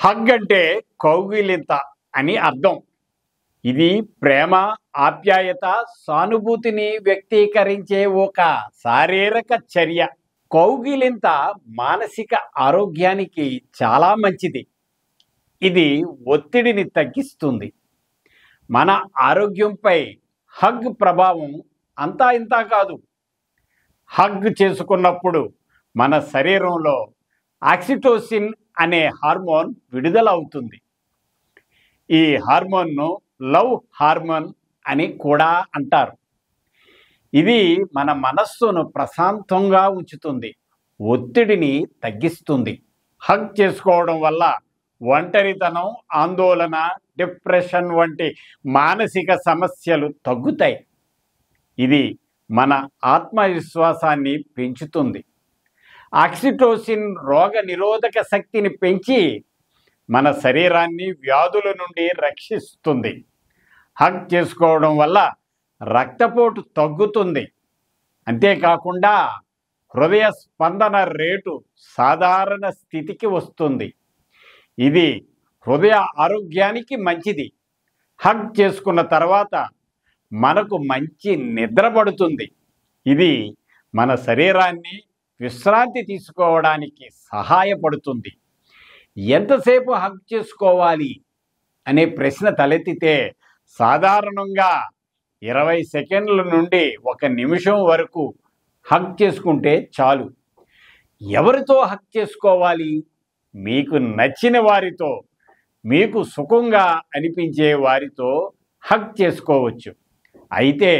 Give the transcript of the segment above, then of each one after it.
Hug అంటే కౌగిలింత అని అర్థం. ఇది ప్రేమ, ఆప్యాయత, సానుభూతిని వ్యక్తీకరించే ఒక శారీరక చర్య. కౌగిలింత మానసిక ఆరోగ్యానికి చాలా మంచిది. ఇది ఒత్తిడిని తగ్గిస్తుంది. మన ఆరోగ్యంపై హగ్ ప్రభావం అంతా ఇంతా కాదు. హగ్ చేసుకున్నప్పుడు మన శరీరంలో ఆక్సిటోసిన్ అనే హార్మోన్ విడుదల అవుతుంది. ఈ హార్మోన్ను లవ్ హార్మోన్ అని కూడా అంటారు. ఇది మన మనస్సును ప్రశాంతంగా ఉంచుతుంది, ఒత్తిడిని తగ్గిస్తుంది. హగ్ చేసుకోవడం వల్ల ఒంటరితనం, ఆందోళన, డిప్రెషన్ వంటి మానసిక సమస్యలు తగ్గుతాయి. ఇది మన ఆత్మవిశ్వాసాన్ని పెంచుతుంది. ఆక్సిటోసిన్ రోగ నిరోధక శక్తిని పెంచి మన శరీరాన్ని వ్యాధుల నుండి రక్షిస్తుంది. హగ్ చేసుకోవడం వల్ల రక్తపోటు తగ్గుతుంది. అంతేకాకుండా హృదయ స్పందన రేటు సాధారణ స్థితికి వస్తుంది. ఇది హృదయ ఆరోగ్యానికి మంచిది. హగ్ చేసుకున్న తర్వాత మనకు మంచి నిద్ర పడుతుంది. ఇది మన శరీరాన్ని విశ్రాంతి తీసుకోవడానికి సహాయపడుతుంది. ఎంతసేపు హగ్ చేసుకోవాలి అనే ప్రశ్న తలెత్తితే సాధారణంగా 20 సెకండ్ల నుండి 1 నిమిషం వరకు హగ్ చేసుకుంటే చాలు. ఎవరితో హగ్ చేసుకోవాలి? మీకు నచ్చిన వారితో, మీకు సుఖంగా అనిపించే వారితో హగ్ చేసుకోవచ్చు. అయితే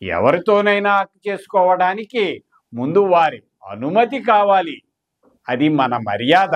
ఎవరితోనైనా హగ్ చేసుకోవడానికి ముందు వారి అనుమతి కావాలి. అది మన మర్యాద.